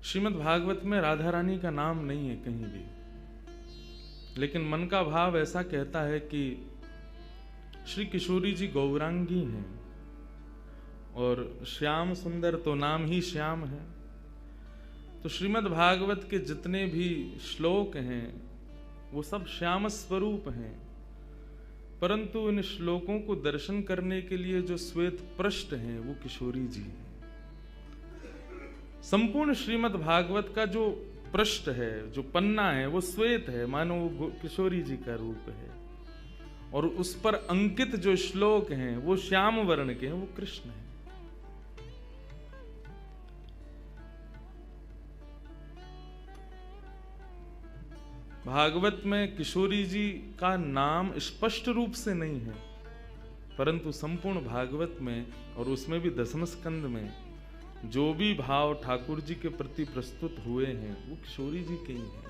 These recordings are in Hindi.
श्रीमद् भागवत में राधा रानी का नाम नहीं है कहीं भी, लेकिन मन का भाव ऐसा कहता है कि श्री किशोरी जी गौरांगी हैं और श्याम सुंदर तो नाम ही श्याम है। तो श्रीमद् भागवत के जितने भी श्लोक हैं वो सब श्याम स्वरूप हैं, परंतु इन श्लोकों को दर्शन करने के लिए जो श्वेत पृष्ठ हैं वो किशोरी जी हैं। संपूर्ण श्रीमद् भागवत का जो पृष्ठ है, जो पन्ना है, वो श्वेत है, मानो वो किशोरी जी का रूप है, और उस पर अंकित जो श्लोक हैं वो श्याम वर्ण के हैं, वो कृष्ण हैं। भागवत में किशोरी जी का नाम स्पष्ट रूप से नहीं है, परंतु संपूर्ण भागवत में और उसमें भी दसम स्कंद में जो भी भाव ठाकुर जी के प्रति प्रस्तुत हुए हैं वो किशोरी जी के ही हैं।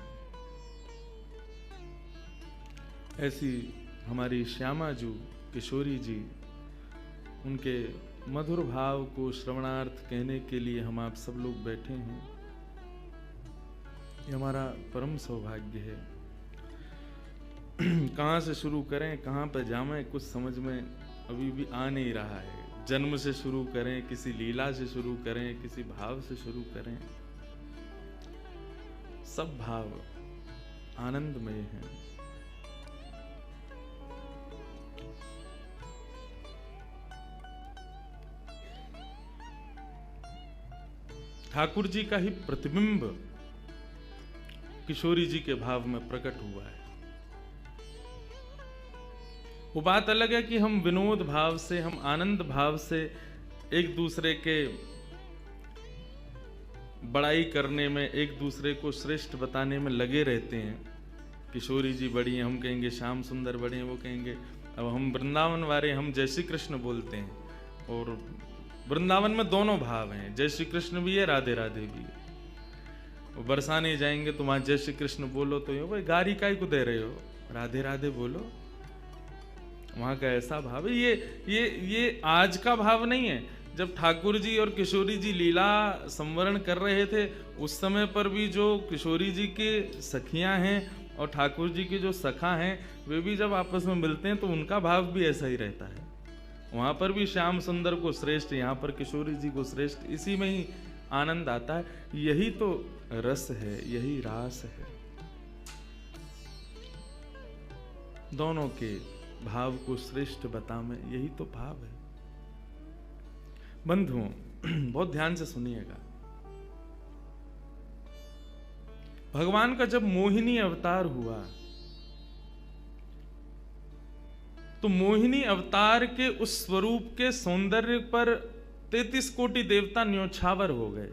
ऐसी हमारी श्यामा जी किशोरी जी, उनके मधुर भाव को श्रवणार्थ कहने के लिए हम आप सब लोग बैठे हैं। ये हमारा परम सौभाग्य है। कहाँ से शुरू करें, कहाँ पर जाएं, कुछ समझ में अभी भी आ नहीं रहा है। जन्म से शुरू करें, किसी लीला से शुरू करें, किसी भाव से शुरू करें, सब भाव आनंदमय हैं। ठाकुर जी का ही प्रतिबिंब किशोरी जी के भाव में प्रकट हुआ है। वो बात अलग है कि हम विनोद भाव से, हम आनंद भाव से एक दूसरे के बड़ाई करने में, एक दूसरे को श्रेष्ठ बताने में लगे रहते हैं। किशोरी जी बड़ी हैं, हम कहेंगे श्याम सुंदर बड़े हैं, वो कहेंगे। अब हम वृंदावन वाले, हम जय श्री कृष्ण बोलते हैं, और वृंदावन में दोनों भाव हैं, जय श्री कृष्ण भी है, राधे राधे भी है। बरसाने जाएंगे तो वहां जय श्री कृष्ण बोलो तो भाई गारी काई को दे रहे हो, राधे राधे बोलो। वहां का ऐसा भाव है। ये आज का भाव नहीं है। जब ठाकुर जी और किशोरी जी लीला संवरण कर रहे थे, उस समय पर भी जो किशोरी जी के सखियां हैं और ठाकुर जी के जो सखा हैं, वे भी जब आपस में मिलते हैं तो उनका भाव भी ऐसा ही रहता है। वहां पर भी श्याम सुंदर को श्रेष्ठ, यहाँ पर किशोरी जी को श्रेष्ठ, इसी में ही आनंद आता है। यही तो रस है, यही रास है। दोनों के भाव को श्रेष्ठ बतावे, यही तो भाव है। बंधुओं, बहुत ध्यान से सुनिएगा। भगवान का जब मोहिनी अवतार हुआ तो मोहिनी अवतार के उस स्वरूप के सौंदर्य पर 33 कोटि देवता न्योछावर हो गए।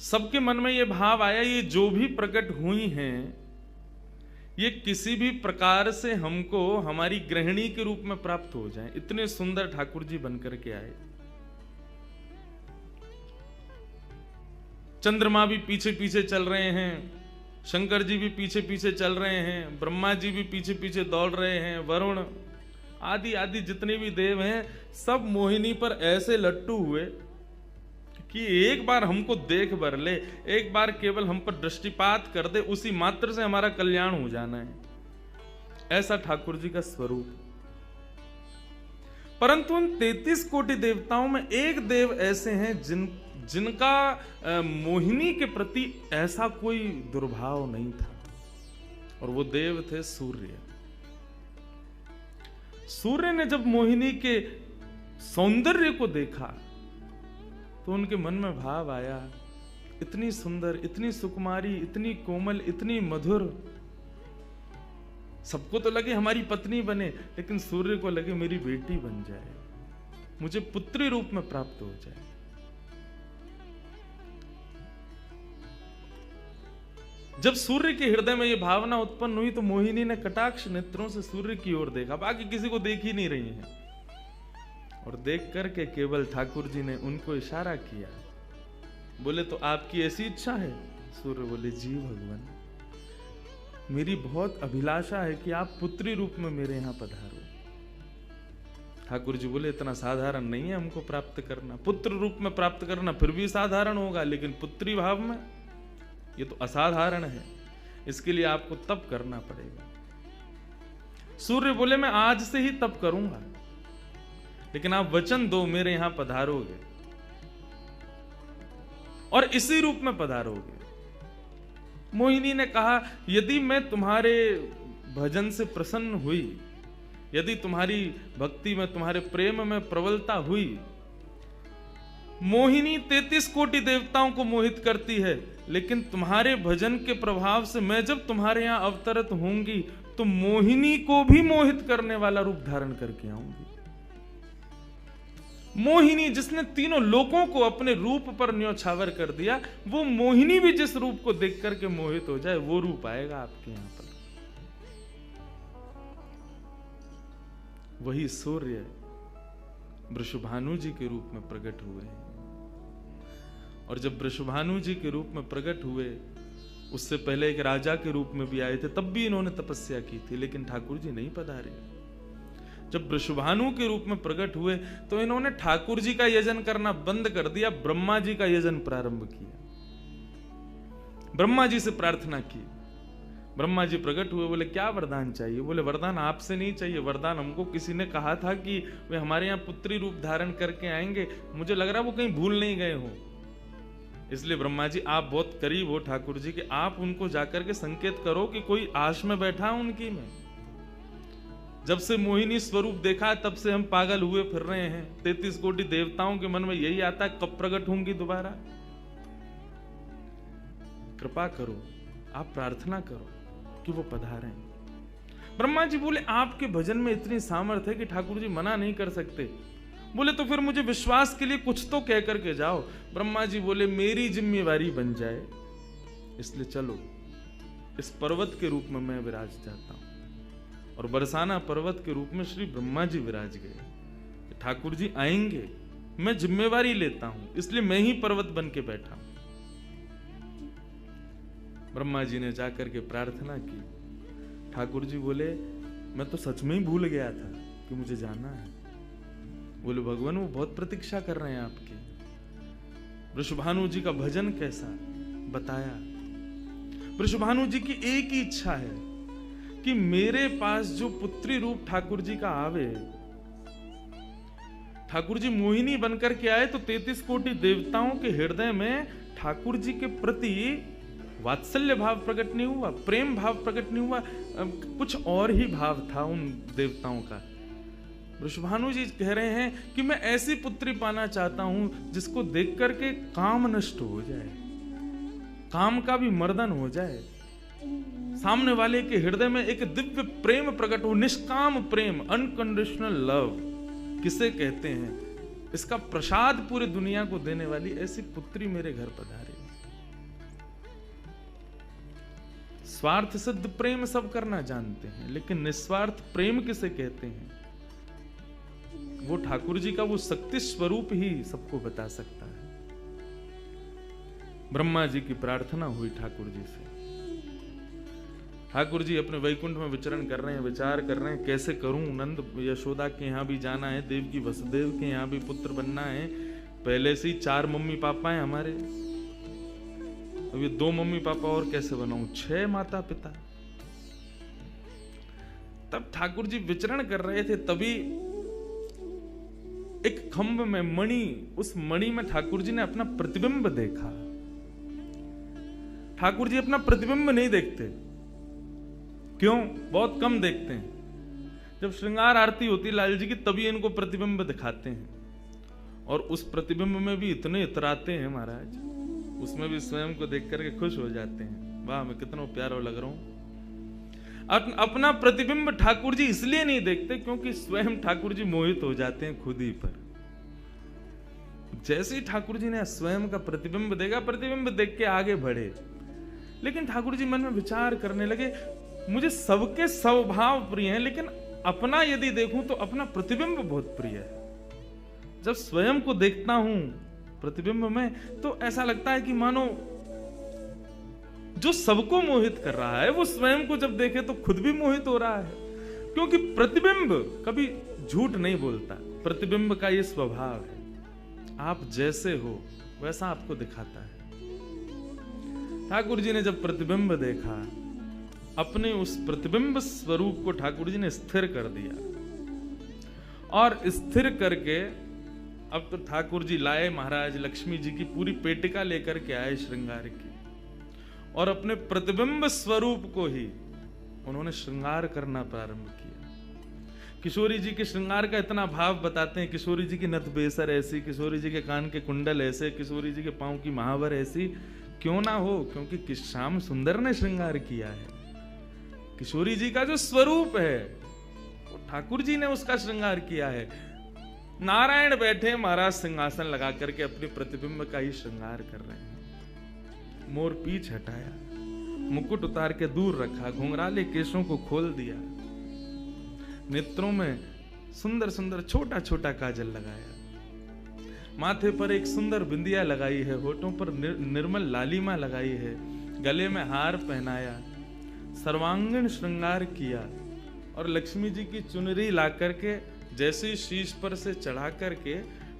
सबके मन में यह भाव आया, ये जो भी प्रकट हुई हैं, ये किसी भी प्रकार से हमको हमारी गृहिणी के रूप में प्राप्त हो जाएं। इतने सुंदर ठाकुर जी बनकर के आए। चंद्रमा भी पीछे पीछे चल रहे हैं, शंकर जी भी पीछे पीछे चल रहे हैं, ब्रह्मा जी भी पीछे पीछे दौड़ रहे हैं, वरुण आदि आदि जितने भी देव हैं, सब मोहिनी पर ऐसे लट्टू हुए कि एक बार हमको देख बर ले, एक बार केवल हम पर दृष्टिपात कर दे, उसी मात्र से हमारा कल्याण हो जाना है। ऐसा ठाकुर जी का स्वरूप। परंतु उन 33 कोटि देवताओं में एक देव ऐसे हैं जिनका मोहिनी के प्रति ऐसा कोई दुर्भाव नहीं था, और वो देव थे सूर्य। सूर्य ने जब मोहिनी के सौंदर्य को देखा तो उनके मन में भाव आया, इतनी सुंदर, इतनी सुकुमारी, इतनी कोमल, इतनी मधुर। सबको तो लगे हमारी पत्नी बने, लेकिन सूर्य को लगे मेरी बेटी बन जाए, मुझे पुत्री रूप में प्राप्त हो जाए। जब सूर्य के हृदय में यह भावना उत्पन्न हुई तो मोहिनी ने कटाक्ष नेत्रों से सूर्य की ओर देखा, बाकी किसी को देख ही नहीं रही है, और देख करके केवल ठाकुर जी ने उनको इशारा किया। बोले तो आपकी ऐसी इच्छा है? सूर्य बोले जी भगवान, मेरी बहुत अभिलाषा है कि आप पुत्री रूप में मेरे यहां पधारो। ठाकुर जी बोले इतना साधारण नहीं है हमको प्राप्त करना, पुत्र रूप में प्राप्त करना फिर भी साधारण होगा, लेकिन पुत्री भाव में ये तो असाधारण है, इसके लिए आपको तप करना पड़ेगा। सूर्य बोले मैं आज से ही तप करूंगा, लेकिन आप वचन दो मेरे यहां पधारोगे और इसी रूप में पधारोगे। मोहिनी ने कहा यदि मैं तुम्हारे भजन से प्रसन्न हुई, यदि तुम्हारी भक्ति में, तुम्हारे प्रेम में प्रबलता हुई, मोहिनी 33 कोटि देवताओं को मोहित करती है, लेकिन तुम्हारे भजन के प्रभाव से मैं जब तुम्हारे यहां अवतरित होंगी तो मोहिनी को भी मोहित करने वाला रूप धारण करके आऊंगी। मोहिनी जिसने तीनों लोकों को अपने रूप पर न्योछावर कर दिया, वो मोहिनी भी जिस रूप को देख करके मोहित हो जाए, वो रूप आएगा आपके यहां पर। वही सूर्य वृषभानु जी के रूप में प्रकट हुए हैं, और जब वृषभानु जी के रूप में प्रकट हुए, उससे पहले एक राजा के रूप में भी आए थे, तब भी इन्होंने तपस्या की थी, लेकिन ठाकुर जी नहीं पधारे। जब वृषभानु के रूप में प्रकट हुए तो इन्होंने ठाकुर जी का यजन करना बंद कर दिया, ब्रह्मा जी का यजन प्रारंभ किया, ब्रह्मा जी से प्रार्थना की। ब्रह्मा जी प्रकट हुए, बोले क्या वरदान चाहिए? बोले वरदान आपसे नहीं चाहिए, वरदान हमको किसी ने कहा था कि वे हमारे यहाँ पुत्री रूप धारण करके आएंगे, मुझे लग रहा वो कहीं भूल नहीं गए हो, इसलिए ब्रह्मा जी आप बहुत करीब हो ठाकुर जी के, आप उनको जाकर के संकेत करो कि कोई आश में बैठा उनकी में। जब से मोहिनी स्वरूप देखा तब से हम पागल हुए फिर रहे हैं, 33 कोटि देवताओं के मन में यही आता है कब प्रकट होंगी दोबारा। कृपा करो, आप प्रार्थना करो कि वो पधारें। ब्रह्मा जी बोले आपके भजन में इतनी सामर्थ्य है कि ठाकुर जी मना नहीं कर सकते। बोले तो फिर मुझे विश्वास के लिए कुछ तो कह करके जाओ। ब्रह्मा जी बोले मेरी जिम्मेवारी बन जाए, इसलिए चलो इस पर्वत के रूप में मैं विराज जाता हूं। और बरसाना पर्वत के रूप में श्री ब्रह्मा जी विराज गए। ठाकुर जी आएंगे, मैं जिम्मेवारी लेता हूं, इसलिए मैं ही पर्वत बन के बैठा हूं। ब्रह्मा जी ने जाकर के प्रार्थना की। ठाकुर जी बोले मैं तो सच में ही भूल गया था कि मुझे जाना है। बोले भगवान वो बहुत प्रतीक्षा कर रहे हैं आपकी। वृषभानु जी का भजन कैसा बताया। वृषभानु जी की एक ही इच्छा है कि मेरे पास जो पुत्री रूप ठाकुर जी का आवे, ठाकुर जी मोहिनी बनकर के आए तो 33 कोटि देवताओं के हृदय में ठाकुर जी के प्रति वात्सल्य भाव प्रकट नहीं हुआ, प्रेम भाव प्रकट नहीं हुआ, कुछ और ही भाव था उन देवताओं का। वृषभानु जी कह रहे हैं कि मैं ऐसी पुत्री पाना चाहता हूं जिसको देख करके काम नष्ट हो जाए, काम का भी मर्दन हो जाए, सामने वाले के हृदय में एक दिव्य प्रेम प्रकट हो, निष्काम प्रेम, अनकंडीशनल लव किसे कहते हैं, इसका प्रसाद पूरी दुनिया को देने वाली ऐसी पुत्री मेरे घर पधारे। स्वार्थ सिद्ध प्रेम सब करना जानते हैं, लेकिन निस्वार्थ प्रेम किसे कहते हैं, वो ठाकुर जी का वो शक्ति स्वरूप ही सबको बता सकता है। ब्रह्मा जी की प्रार्थना हुई ठाकुर जी से। ठाकुर जी अपने वैकुंठ में विचरण कर रहे हैं, विचार कर रहे हैं कैसे करूं, नंद यशोदा के यहाँ भी जाना है, देवकी वसुदेव के यहाँ भी पुत्र बनना है, पहले से ही 4 मम्मी पापा हैं हमारे, अब ये 2 मम्मी पापा और कैसे बनाऊं, 6 माता पिता। तब ठाकुर जी विचरण कर रहे थे, तभी एक खंभ में मणि, उस मणि में ठाकुर जी ने अपना प्रतिबिंब देखा। ठाकुर जी अपना प्रतिबिंब नहीं देखते, क्यों? बहुत कम देखते हैं। जब श्रृंगार आरती होती लाल जी की तभी इनको प्रतिबिंब दिखाते हैं, और उस प्रतिबिंब में भी इतने इतराते हैं महाराज, उसमें भी स्वयं को देख करके खुश हो जाते हैं, वाह मैं कितना प्यारा लग रहा हूं। अपना प्रतिबिंब ठाकुर जी इसलिए नहीं देखते क्योंकि स्वयं ठाकुर जी मोहित हो जाते हैं खुद ही पर। जैसे ही ठाकुर जी ने स्वयं का प्रतिबिंब देखा, प्रतिबिंब देख के आगे बढ़े, लेकिन ठाकुर जी मन में विचार करने लगे मुझे सबके स्वभाव प्रिय हैं, लेकिन अपना यदि देखूं तो अपना प्रतिबिंब बहुत प्रिय है। जब स्वयं को देखता हूं प्रतिबिंब में तो ऐसा लगता है कि मानो जो सबको मोहित कर रहा है वो स्वयं को जब देखे तो खुद भी मोहित हो रहा है। क्योंकि प्रतिबिंब कभी झूठ नहीं बोलता, प्रतिबिंब का ये स्वभाव है, आप जैसे हो वैसा आपको दिखाता है। ठाकुर जी ने जब प्रतिबिंब देखा, अपने उस प्रतिबिंब स्वरूप को ठाकुर जी ने स्थिर कर दिया, और स्थिर करके अब तो ठाकुर जी लाए महाराज लक्ष्मी जी की पूरी पेटिका लेकर के आए श्रृंगार की, और अपने प्रतिबिंब स्वरूप को ही उन्होंने श्रृंगार करना प्रारंभ किया। किशोरी जी के श्रृंगार का इतना भाव बताते हैं, किशोरी जी की नथ बेसर ऐसी, किशोरी जी के कान के कुंडल ऐसे, किशोरी जी के पांव की महावर ऐसी, क्यों ना हो, क्योंकि श्याम सुंदर ने श्रृंगार किया है। किशोरी जी का जो स्वरूप है वो ठाकुर जी ने उसका श्रृंगार किया है। नारायण बैठे महाराज सिंहासन लगा करके अपने प्रतिबिंब का ही श्रृंगार कर रहे हैं। मोर पीछ हटाया, मुकुट उतार के दूर रखा, घुंघराले केशों को खोल दिया, नेत्रों में सुंदर सुंदर छोटा छोटा काजल लगाया, माथे पर एक सुंदर बिंदिया लगाई है, होठों पर निर्मल लालिमा लगाई है, गले में हार पहनाया, सर्वांगीण श्रृंगार किया, और लक्ष्मी जी की चुनरी ला करके जैसे शीश पर से चढ़ा करके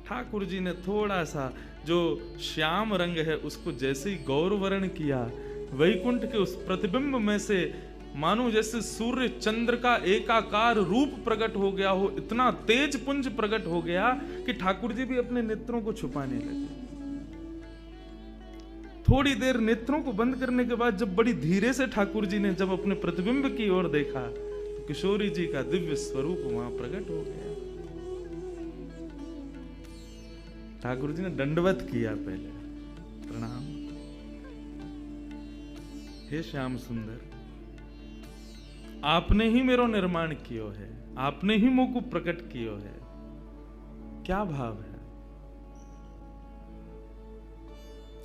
ठाकुर जी ने थोड़ा सा जो श्याम रंग है उसको जैसे ही गौरवर्ण किया, वैकुंठ के उस प्रतिबिंब में से मानो जैसे सूर्य चंद्र का एकाकार रूप प्रकट हो गया हो, इतना तेज पुंज प्रकट हो गया कि ठाकुर जी भी अपने नेत्रों को छुपाने लगे। थोड़ी देर नेत्रों को बंद करने के बाद जब बड़ी धीरे से ठाकुर जी ने जब अपने प्रतिबिंब की ओर देखा तो किशोरी जी का दिव्य स्वरूप वहां प्रकट हो गया। ठाकुर जी ने दंडवत किया, पहले प्रणाम, हे श्याम सुंदर, आपने ही मेरो निर्माण कियो है, आपने ही मुझ को प्रकट कियो है। क्या भाव है?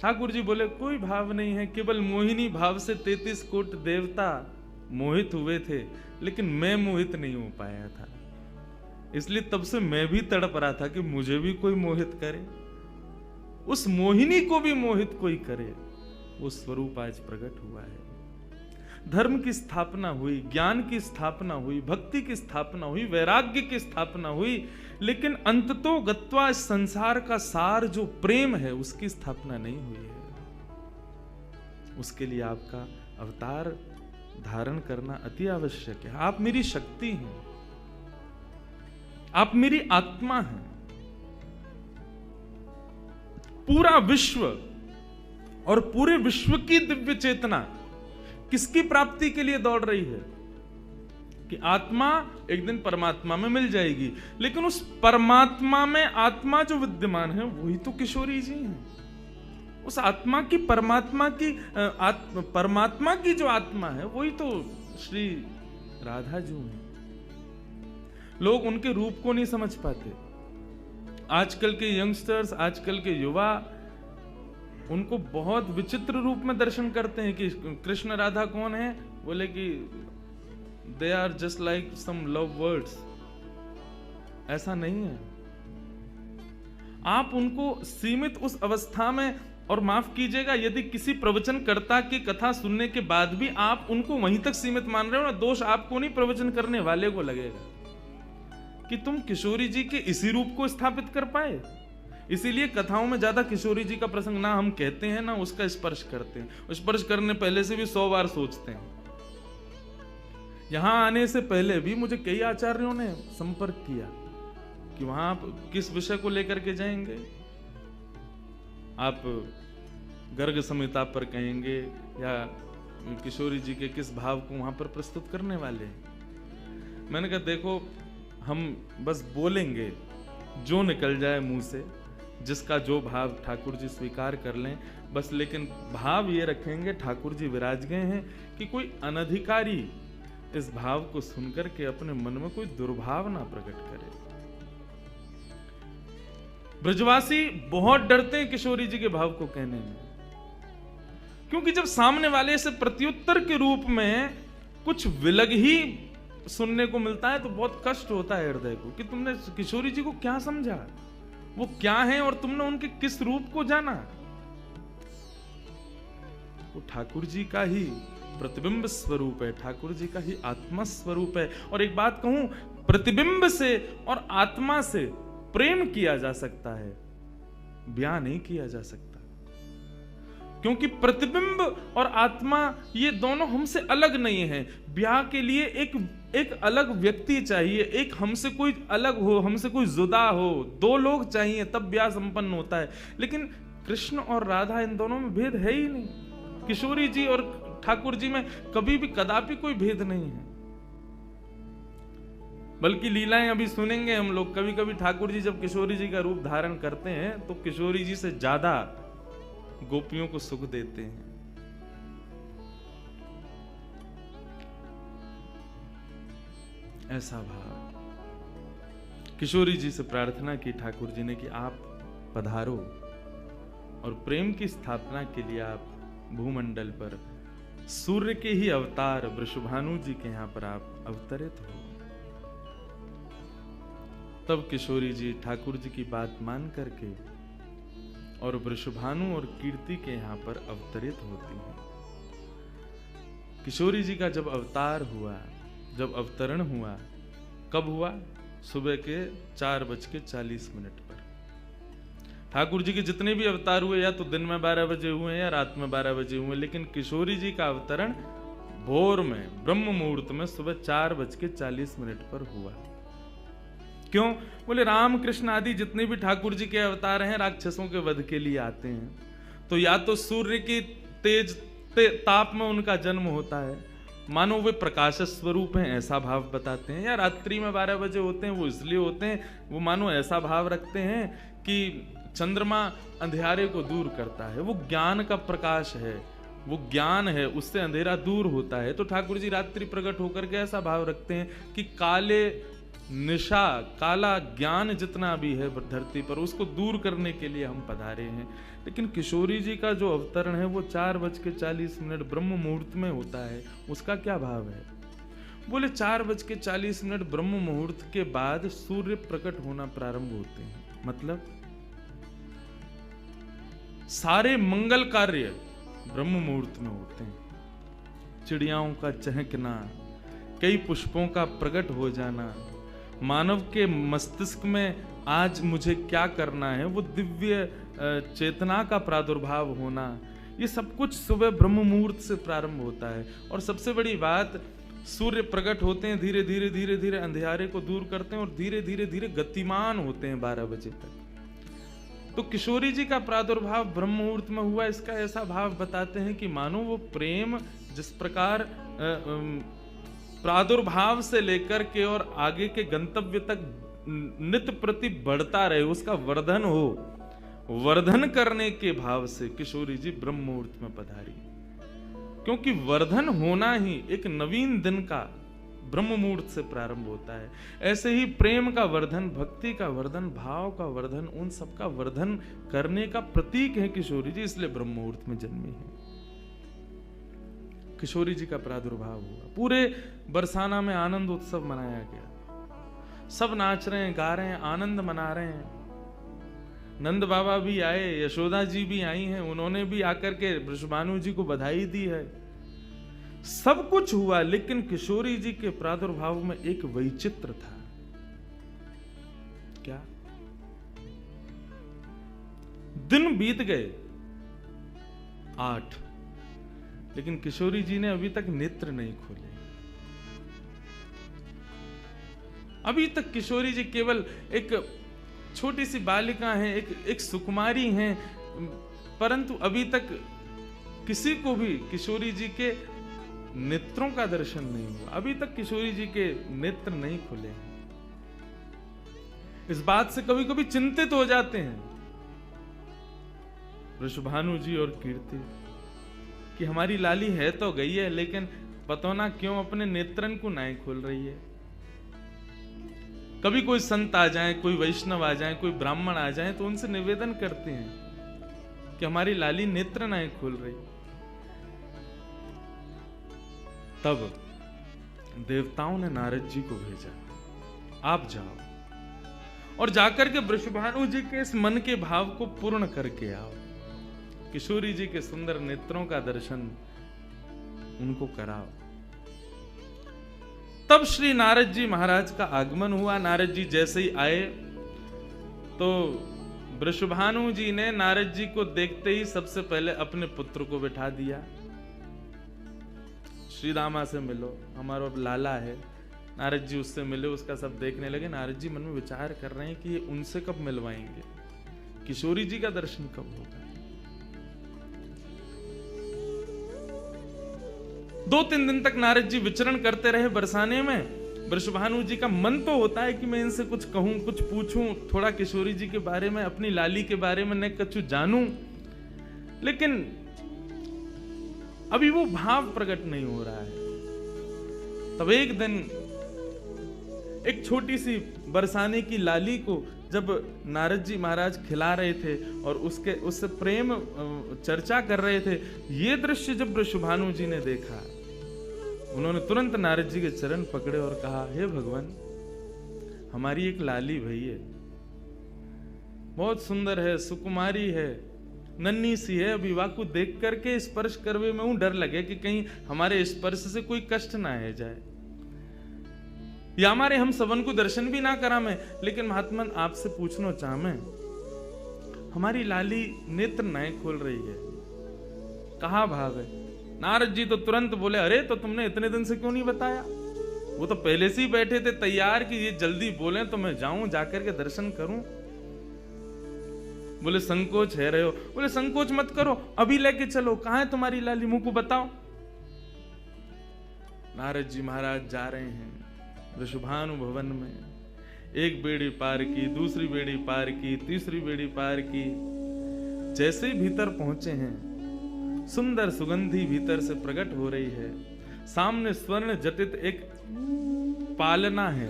ठाकुर जी बोले कोई भाव नहीं है, केवल मोहिनी भाव से 33 कोट देवता मोहित हुए थे, लेकिन मैं मोहित नहीं हो पाया था, इसलिए तब से मैं भी तड़प रहा था कि मुझे भी कोई मोहित करे, उस मोहिनी को भी मोहित कोई करे। वो स्वरूप आज प्रकट हुआ है। धर्म की स्थापना हुई, ज्ञान की स्थापना हुई, भक्ति की स्थापना हुई, वैराग्य की स्थापना हुई, लेकिन अंततो गत्वा इस संसार का सार जो प्रेम है उसकी स्थापना नहीं हुई है। उसके लिए आपका अवतार धारण करना अति आवश्यक है। आप मेरी शक्ति हैं, आप मेरी आत्मा हैं। पूरा विश्व और पूरे विश्व की दिव्य चेतना किसकी प्राप्ति के लिए दौड़ रही है? कि आत्मा एक दिन परमात्मा में मिल जाएगी, लेकिन उस परमात्मा में आत्मा जो विद्यमान है वही तो किशोरी जी हैं। उस आत्मा की परमात्मा की जो आत्मा है वही तो श्री राधा जी हैं। लोग उनके रूप को नहीं समझ पाते। आजकल के यंगस्टर्स, आजकल के युवा उनको बहुत विचित्र रूप में दर्शन करते हैं कि कृष्ण राधा कौन है, बोले कि they are just like some love words. ऐसा नहीं है। आप उनको सीमित उस अवस्था में, और माफ कीजिएगा यदि किसी प्रवचनकर्ता की कथा सुनने के बाद भी आप उनको वहीं तक सीमित मान रहे हो ना, दोष आपको नहीं, प्रवचन करने वाले को लगेगा कि तुम किशोरी जी के इसी रूप को स्थापित कर पाए। इसीलिए कथाओं में ज्यादा किशोरी जी का प्रसंग ना हम कहते हैं ना उसका स्पर्श करते हैं। स्पर्श करने पहले से भी 100 बार सोचते हैं। यहां आने से पहले भी मुझे कई आचार्यों ने संपर्क किया कि वहां आप किस विषय को लेकर के जाएंगे, आप गर्ग संहिता पर कहेंगे या किशोरी जी के किस भाव को वहां पर प्रस्तुत करने वाले हैं। मैंने कहा देखो, हम बस बोलेंगे जो निकल जाए मुंह से, जिसका जो भाव ठाकुर जी स्वीकार कर लें बस, लेकिन भाव ये रखेंगे ठाकुर जी विराज गए हैं कि कोई अनधिकारी इस भाव को सुनकर के अपने मन में कोई दुर्भाव ना प्रकट करे। ब्रजवासी बहुत डरते हैं किशोरी जी के भाव को कहने में, क्योंकि जब सामने वाले से प्रत्युत्तर के रूप में कुछ विलग ही सुनने को मिलता है तो बहुत कष्ट होता है हृदय को कि तुमने किशोरी जी को क्या समझा, वो क्या है और तुमने उनके किस रूप को जाना। वो ठाकुर जी का ही प्रतिबिंब स्वरूप है, ठाकुर जी का ही आत्मा स्वरूप है। और एक बात कहूं, प्रतिबिंब से और आत्मा से प्रेम किया जा सकता है, ब्याह नहीं किया जा सकता। क्योंकि प्रतिबिंब और आत्मा ये दोनों हमसे अलग नहीं है। ब्याह के लिए एक अलग व्यक्ति चाहिए, एक हमसे कोई अलग हो, हमसे कोई जुदा हो, दो लोग चाहिए तब ब्याह संपन्न होता है। लेकिन कृष्ण और राधा, इन दोनों में भेद है ही नहीं। किशोरी जी और ठाकुर जी में कभी भी कदापि कोई भेद नहीं है। बल्कि लीलाएं अभी सुनेंगे हम लोग, कभी कभी ठाकुर जी जब किशोरी जी का रूप धारण करते हैं तो किशोरी जी से ज्यादा गोपियों को सुख देते हैं। ऐसा भाव। किशोरी जी से प्रार्थना की ठाकुर जी ने कि आप पधारो और प्रेम की स्थापना के लिए आप भूमंडल पर सूर्य के ही अवतार वृषभानु जी के यहां पर आप अवतरित हो। तब किशोरी जी ठाकुर जी की बात मान करके और वृषभानु और कीर्ति के यहां पर अवतरित होती हैं। किशोरी जी का जब अवतार हुआ, जब अवतरण हुआ, कब हुआ? सुबह के 4:40 पर। ठाकुर जी के जितने भी अवतार हुए या तो दिन में 12 बजे हुए या रात में 12 बजे हुए, लेकिन किशोरी जी का अवतरण भोर में ब्रह्म मुहूर्त में सुबह 4:40 पर हुआ। क्यों? बोले राम कृष्ण आदि जितने भी ठाकुर जी के अवतार हैं राक्षसों के वध के लिए आते हैं। तो या तो सूर्य की तेज ताप में उनका जन्म होता है, मानो वे प्रकाश स्वरूप हैं, ऐसा भाव बताते हैं, या रात्रि में 12 बजे होते हैं, वो इसलिए होते हैं, वो मानो ऐसा भाव रखते हैं कि चंद्रमा अंधेरे को दूर करता है, वो ज्ञान का प्रकाश है, वो ज्ञान है, उससे अंधेरा दूर होता है। तो ठाकुर जी रात्रि प्रकट होकर के ऐसा भाव रखते हैं कि काले निशा, काला ज्ञान जितना भी है धरती पर, उसको दूर करने के लिए हम पधारे हैं। लेकिन किशोरी जी का जो अवतरण है वो 4:40 ब्रह्म मुहूर्त में होता है। उसका क्या भाव है? बोले 4:40 ब्रह्म मुहूर्त के बाद सूर्य प्रकट होना प्रारंभ होते हैं। मतलब सारे मंगल कार्य ब्रह्म मुहूर्त में होते हैं। चिड़ियाओं का चहकना, कई पुष्पों का प्रकट हो जाना, मानव के मस्तिष्क में आज मुझे क्या करना है, वो दिव्य चेतना का प्रादुर्भाव होना, ये सब कुछ सुबह ब्रह्म मुहूर्त से प्रारंभ होता है। और सबसे बड़ी बात, सूर्य प्रकट होते हैं, धीरे धीरे धीरे धीरे अंधेरे को दूर करते हैं और धीरे धीरे धीरे गतिमान होते हैं 12 बजे तक। तो किशोरी जी का प्रादुर्भाव ब्रह्म मुहूर्त में हुआ, इसका ऐसा भाव बताते हैं कि मानो वो प्रेम जिस प्रकार प्रादुर्भाव से लेकर के और आगे के गंतव्य तक नित्य प्रति बढ़ता रहे, उसका वर्धन हो, वर्धन करने के भाव से किशोरी जी ब्रह्म मुहूर्त में पधारी। क्योंकि वर्धन होना ही एक नवीन दिन का ब्रह्म मुहूर्त से प्रारंभ होता है। ऐसे ही प्रेम का वर्धन, भक्ति का वर्धन, भाव का वर्धन, उन सब का वर्धन करने का प्रतीक है किशोरी जी, इसलिए ब्रह्म मुहूर्त में जन्मी है। किशोरी जी का प्रादुर्भाव हुआ, पूरे बरसाना में आनंद उत्सव मनाया गया, सब नाच रहे हैं, गा रहे हैं, आनंद मना रहे हैं। नंद बाबा भी आए, यशोदा जी भी आई हैं, उन्होंने भी आकर के वृषभानु जी को बधाई दी है। सब कुछ हुआ, लेकिन किशोरी जी के प्रादुर्भाव में एक वैचित्र था। क्या? दिन बीत गए 8, लेकिन किशोरी जी ने अभी तक नेत्र नहीं खोले। अभी तक किशोरी जी केवल एक छोटी सी बालिका हैं, एक सुकुमारी हैं, परंतु अभी तक किसी को भी किशोरी जी के नेत्रों का दर्शन नहीं हुआ। अभी तक किशोरी जी के नेत्र नहीं खुले हैं। इस बात से कभी कभी चिंतित हो जाते हैं वृषभानु जी और कीर्ति कि हमारी लाली है तो गई है, लेकिन पता ना क्यों अपने नेत्रन को नहीं खोल रही है। कभी कोई संत आ जाए, कोई वैष्णव आ जाए, कोई ब्राह्मण आ जाए, तो उनसे निवेदन करते हैं कि हमारी लाली नेत्र नहीं खोल रही। तब देवताओं ने नारद जी को भेजा, आप जाओ और जाकर के वृषभानु जी के इस मन के भाव को पूर्ण करके आओ। किशोरी जी के सुंदर नेत्रों का दर्शन उनको कराओ। तब श्री नारद जी महाराज का आगमन हुआ। नारद जी जैसे ही आए तो वृषभानु जी ने नारद जी को देखते ही सबसे पहले अपने पुत्र को बिठा दिया। श्री दामा से मिलो, हमारा लाला है। नारद जी उससे मिले, उसका सब देखने लगे। नारद जी मन में विचार कर रहे हैं कि ये उनसे कब मिलवाएंगे, किशोरी जी का दर्शन कब होगा। 2-3 दिन तक नारद जी विचरण करते रहे बरसाने में। वृषभानु जी का मन तो होता है कि मैं इनसे कुछ कहूं, कुछ पूछूं, थोड़ा किशोरी जी के बारे में, अपनी लाली के बारे में न कुछ जानूं, लेकिन अभी वो भाव प्रकट नहीं हो रहा है। तब एक दिन एक छोटी सी बरसाने की लाली को जब नारद जी महाराज खिला रहे थे और उससे प्रेम चर्चा कर रहे थे, ये दृश्य जब वृषभानु जी ने देखा, उन्होंने तुरंत नारद जी के चरण पकड़े और कहा, हे भगवान, हमारी एक लाली भई है, बहुत सुंदर है, सुकुमारी है, नन्ही सी है, अभी वाकु देख करके स्पर्श करवे में डर लगे कि कहीं हमारे स्पर्श से कोई कष्ट ना है जाए, या हमारे हम सबन को दर्शन भी ना करा में। लेकिन महात्मन आपसे पूछना चाह मैं, हमारी लाली नेत्र नाय खोल रही है, कहा भाव है। नारद जी तो तुरंत बोले, अरे तो तुमने इतने दिन से क्यों नहीं बताया? वो तो पहले से ही बैठे थे तैयार कि ये जल्दी बोले तो मैं जाऊं, जाकर के दर्शन करूं। बोले संकोच है रहे हो? बोले संकोच मत करो, अभी लेके चलो। कहां है तुम्हारी लाली, मुंह को बताओ। नारद जी महाराज जा रहे हैं वृषभानु भवन में। एक बेड़ी पार की, दूसरी बेड़ी पार की, तीसरी बेड़ी पार की। जैसे ही भीतर पहुंचे हैं, सुंदर सुगंधी भीतर से प्रकट हो रही है। सामने स्वर्ण जटित एक पालना है,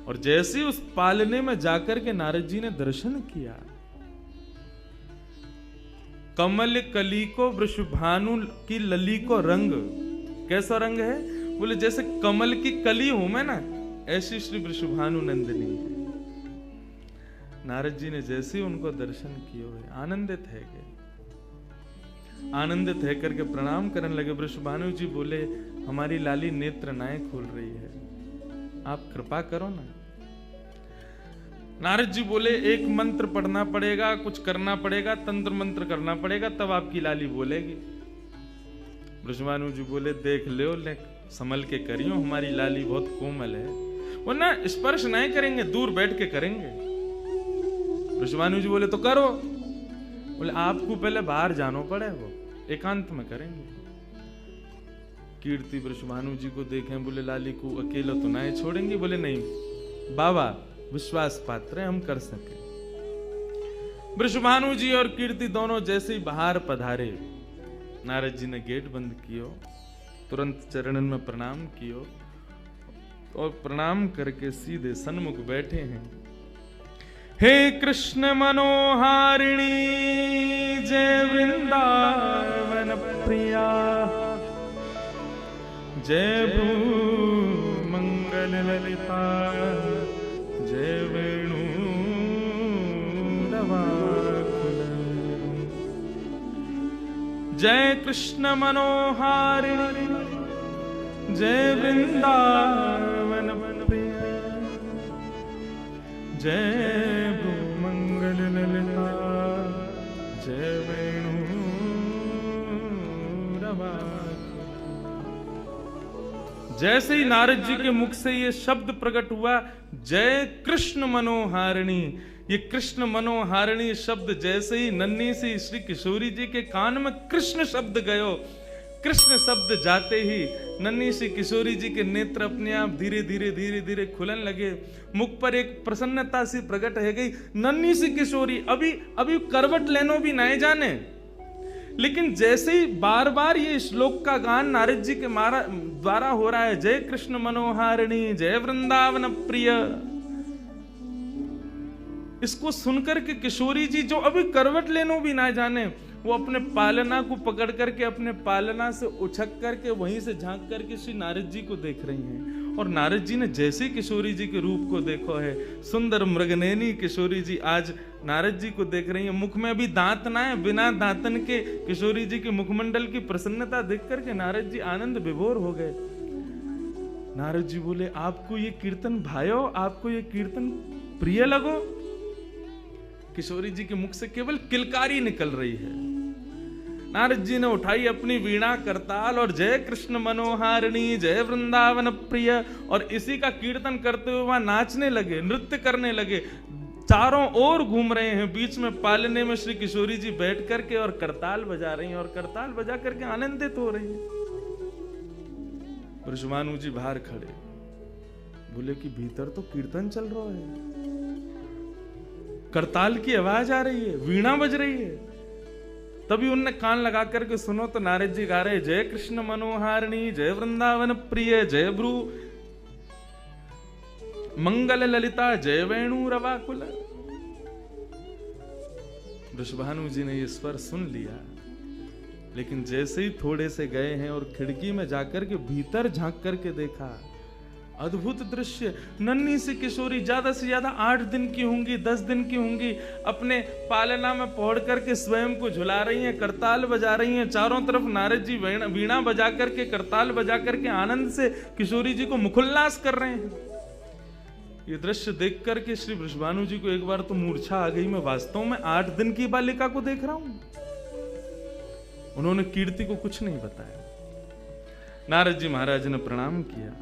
और जैसे उस पालने में जाकर के नारद जी ने दर्शन किया, कमल कली को वृषभानु की लली को रंग, कैसा रंग है? बोले जैसे कमल की कली हो मैं ना, ऐसी श्री वृषभानु नंदिनी है। नारद जी ने जैसे ही उनको दर्शन किए, आनंदित है के आनंदित है करके प्रणाम करने लगे। वृषभानु जी बोले, हमारी लाली नेत्र नाय खोल रही है, आप कृपा करो ना। नारद जी बोले, एक मंत्र पढ़ना पड़ेगा, कुछ करना पड़ेगा, तंत्र मंत्र करना पड़ेगा, तब आपकी लाली बोलेगी। वृषभानु जी बोले, देख लो, संभल के करियो, हमारी लाली बहुत कोमल है, वो ना स्पर्श नहीं करेंगे, दूर बैठ के करेंगे। वृषभानु जी बोले, तो करो। बोले आपको पहले बाहर जानो पड़े, वो एकांत में करेंगे। कीर्ति वृषभानु जी को देखें, बोले लाली को अकेला तो नहीं छोड़ेंगे। बोले नहीं बाबा, विश्वास पात्र है, हम कर सके। वृषभानु जी और कीर्ति दोनों जैसे ही बाहर पधारे, नारद जी ने गेट बंद कियो, तुरंत चरणन में प्रणाम कियो और प्रणाम करके सीधे सन्मुख बैठे हैं। हे कृष्ण मनोहारिणी जय वृंदावन प्रिया, जय भू मंगल ललिता, जय वेणु नवाकुल, जय कृष्ण मनोहारिणी जय वृंदावन प्रिया, जय भू मंगल ललिता, जय वेणु नवाकुल। जैसे ही नारद जी के मुख से ये शब्द प्रकट हुआ, जय कृष्ण मनोहारिणी, ये कृष्ण मनोहारिणी शब्द जैसे ही नन्ही सी श्री किशोरी जी के कान में कृष्ण शब्द गयो, कृष्ण शब्द जाते ही नन्ही सी किशोरी जी के नेत्र अपने आप धीरे धीरे धीरे धीरे खुलन लगे। मुख पर एक प्रसन्नता सी प्रकट है गई। नन्ही सी किशोरी अभी करवट लेनो भी नहीं जाने, लेकिन जैसे ही बार बार ये श्लोक का गान नारद जी के द्वारा हो रहा है, जय कृष्ण मनोहारिणी जय वृंदावन प्रिय, इसको सुनकर के किशोरी जी जो अभी करवट लेनो भी ना जाने, वो अपने पालना को पकड़ करके अपने पालना से उछक करके वहीं से झांक करके श्री नारद जी को देख रही हैं और नारद जी ने जैसे किशोरी जी के रूप को देखो है, सुंदर मृगनयनी किशोरी जी आज नारद जी को देख रही है। मुख में अभी दांत ना है, बिना दांतन के किशोरी जी के मुखमंडल की प्रसन्नता देख करके नारद जी आनंद विभोर हो गए। नारद जी बोले, आपको ये कीर्तन भायो, आपको ये कीर्तन प्रिय लगो? किशोरी जी के मुख से केवल किलकारी निकल रही है। नारद जी ने उठाई अपनी वीणा करताल और जय कृष्ण मनोहारिणी जय वृंदावन प्रिय, और इसी का कीर्तन करते हुए वहां नाचने लगे, नृत्य करने लगे, चारों ओर घूम रहे हैं। बीच में पालने में श्री किशोरी जी बैठ करके और करताल बजा रही हैं और करताल बजा करके आनंदित हो रही हैं। वृषभानु जी बाहर खड़े बोले कि भीतर तो कीर्तन चल रहा है, करताल की आवाज आ रही है, वीणा बज रही है। तभी उनने कान लगा करके सुनो तो नारद जी गा रहे जय कृष्ण मनोहारिणी जय वृंदावन प्रिय जय भ्रू मंगल ललिता जय वेणु रवाकुल। वृषभानु जी ने ये स्वर सुन लिया, लेकिन जैसे ही थोड़े से गए हैं और खिड़की में जाकर के भीतर झांक करके देखा, अद्भुत दृश्य। नन्ही सी किशोरी, ज्यादा से ज्यादा 8 दिन की होंगी, 10 दिन की होंगी, अपने पालना में पहुंच करके स्वयं को झुला रही हैं, करताल बजा रही हैं। चारों तरफ नारद जी वीणा बजा करके, करताल बजा करके आनंद से किशोरी जी को मुखोल्लास कर रहे हैं। ये दृश्य देख करके श्री वृषभानु जी को एक बार तो मूर्छा आ गई, मैं वास्तव में 8 दिन की बालिका को देख रहा हूं। उन्होंने कीर्ति को कुछ नहीं बताया। नारद जी महाराज ने प्रणाम किया।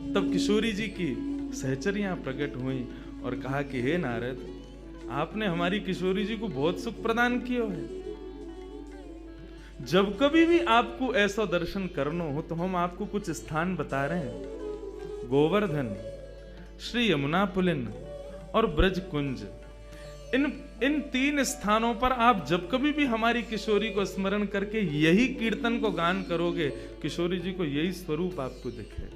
तब किशोरी जी की सहचरियां प्रकट हुई और कहा कि हे नारद, आपने हमारी किशोरी जी को बहुत सुख प्रदान किया है। जब कभी भी आपको ऐसा दर्शन करना हो तो हम आपको कुछ स्थान बता रहे हैं। गोवर्धन, श्री यमुना पुलिन और ब्रज कुंज, इन 3 स्थानों पर आप जब कभी भी हमारी किशोरी को स्मरण करके यही कीर्तन को गान करोगे, किशोरी जी को यही स्वरूप आपको दिखे।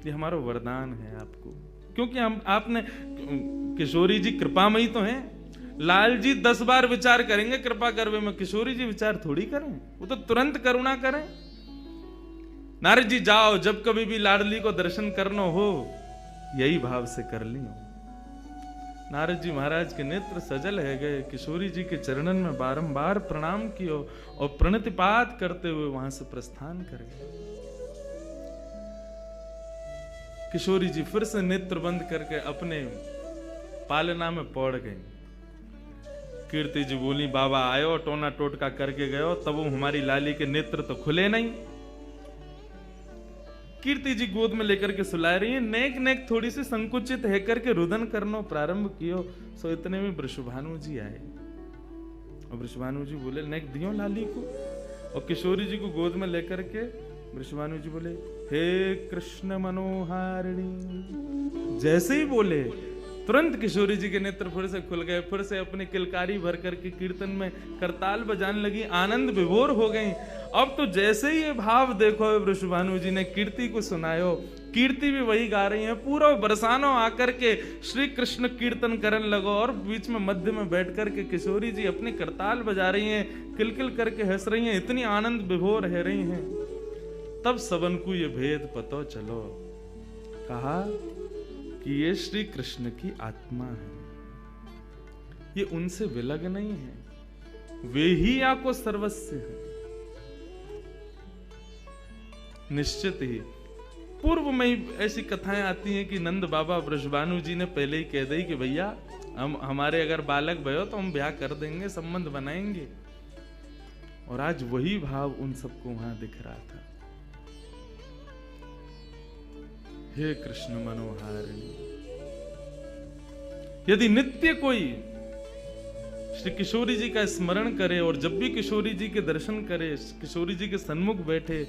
ये हमारा वरदान है आपको, क्योंकि आपने किशोरी जी कृपामयी तो हैं। लाल जी 10 बार विचार करेंगे कृपा करवे में, किशोरी जी विचार थोड़ी करें, वो तो तुरंत करुणा करें। नारद जी जाओ, जब कभी भी लाडली को दर्शन करना हो यही भाव से कर लियो। नारद जी महाराज के नेत्र सजल है गए, किशोरी जी के चरणन में बारंबार प्रणाम कियो और प्रणतिपात करते हुए वहां से प्रस्थान कर गए। किशोरी जी फिर से नेत्र बंद करके अपने पालना में पड़ गई। कीर्ति जी बोली, बाबा आयो टोना टोटका करके गयो, तब वो हमारी लाली के नेत्र तो खुले नहीं। कीर्ति जी गोद में लेकर के सुला रही है, नेक नेक थोड़ी सी संकुचित है करके रुदन करना प्रारंभ कियो। सो इतने में वृषभानु जी आए और वृषभानु जी बोले, नेक दियो लाली को। और किशोरी जी को गोद में लेकर के वृषभानु जी बोले, हे कृष्ण मनोहारिणी। जैसे ही बोले तुरंत किशोरी जी के नेत्र फिर से खुल गए, फिर से अपनी किलकारी भर करके कीर्तन में करताल बजाने लगी, आनंद विभोर हो गई। अब तो जैसे ही ये भाव देखो वृषभानु जी ने कीर्ति को सुनायो, कीर्ति भी वही गा रही है, पूरा बरसानो आकर के श्री कृष्ण कीर्तन करने लगो और बीच में मध्य में बैठ करके किशोरी जी अपनी करताल बजा रही हैं, किलकिल करके हंस रही हैं, इतनी आनंद विभोर रह रही हैं। तब सबन को ये भेद पतो चलो, कहा कि ये श्री कृष्ण की आत्मा है, ये उनसे विलग नहीं है, वे ही आपको सर्वस्व है। निश्चित ही पूर्व में ही ऐसी कथाएं आती हैं कि नंद बाबा वृषभानु जी ने पहले ही कह दी कि भैया हमारे अगर बालक भयो तो हम ब्याह कर देंगे, संबंध बनाएंगे। और आज वही भाव उन सबको वहां दिख रहा था। हे कृष्ण मनोहारिणी, यदि नित्य कोई श्री किशोरी जी का स्मरण करे और जब भी किशोरी जी के दर्शन करे, किशोरी जी के सन्मुख बैठे,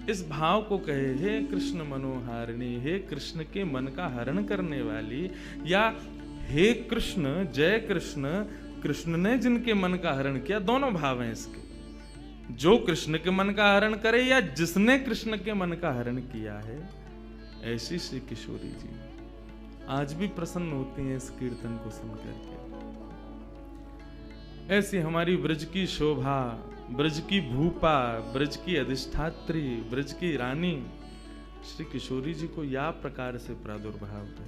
इस भाव को कहे, हे कृष्ण मनोहारिणी, हे कृष्ण के मन का हरण करने वाली, या हे कृष्ण जय कृष्ण, कृष्ण ने जिनके मन का हरण किया, दोनों भाव हैं इसके। जो कृष्ण के मन का हरण करे या जिसने कृष्ण के मन का हरण किया है, ऐसी श्री किशोरी जी आज भी प्रसन्न होती हैं इस कीर्तन को सुनकर के। ऐसी हमारी ब्रज की शोभा, ब्रज की भूपा, ब्रज की अधिष्ठात्री, ब्रज की रानी, श्री किशोरी जी को या प्रकार से प्रादुर्भाव है,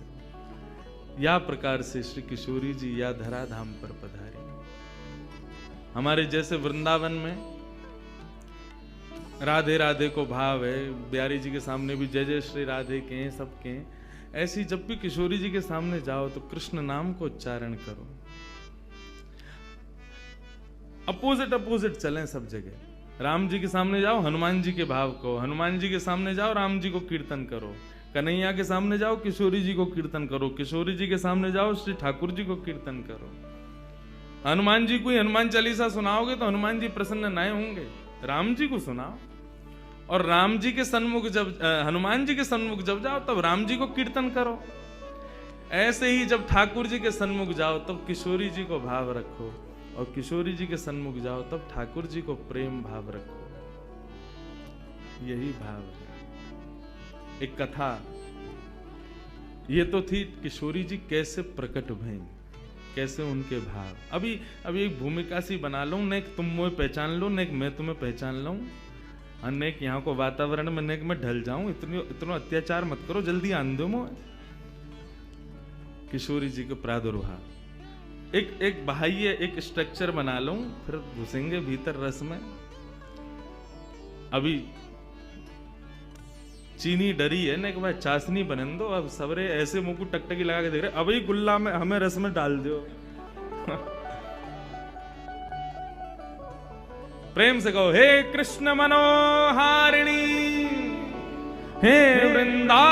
या प्रकार से श्री किशोरी जी या धराधाम पर पधारी। हमारे जैसे वृंदावन में राधे राधे को भाव है, बिहारी जी के सामने भी जय जय श्री राधे के हैं, सबके हैं। ऐसी जब भी किशोरी जी के सामने जाओ तो कृष्ण नाम को उच्चारण करो। अपोजिट अपोजिट चलें सब जगह। राम जी के सामने जाओ हनुमान जी के भाव को, हनुमान जी के सामने जाओ राम जी को कीर्तन करो, कन्हैया के सामने जाओ किशोरी जी को कीर्तन करो, किशोरी जी के सामने जाओ श्री ठाकुर जी को कीर्तन करो। हनुमान जी को ही हनुमान चालीसा सुनाओगे तो हनुमान जी प्रसन्न नहीं होंगे, राम जी को सुनाओ। और राम जी के सन्मुख जब हनुमान जी के सन्मुख जब जाओ तब राम जी को कीर्तन करो। ऐसे ही जब ठाकुर जी के सन्मुख जाओ तब किशोरी जी को भाव रखो, और किशोरी जी के सन्मुख जाओ तब ठाकुर जी को प्रेम भाव रखो। यही भाव है। एक कथा ये तो थी किशोरी जी कैसे प्रकट भई, कैसे उनके भाव। अभी एक भूमिका सी बना लो, न एक तुम मुझे पहचान लो, न एक मैं तुम्हें पहचान लूं, अन्य यहाँ को वातावरण में नेक में ढल जाऊं। इतना अत्याचार मत करो, जल्दी आन दो मुझे। किशोरी जी को प्रादुर्भाव एक बाह्य एक स्ट्रक्चर बना लूं, फिर घुसेंगे भीतर रस में। अभी चीनी डरी है ना, एक बार चाशनी बनन दो। अब सबरे ऐसे मुंह को टकटकी लगा के देख रहे, अभी गुल्ला में हमें रस में डाल दो। प्रेम से कहो, हे कृष्ण मनोहारिणी, हे वृंदावनेश्वरी,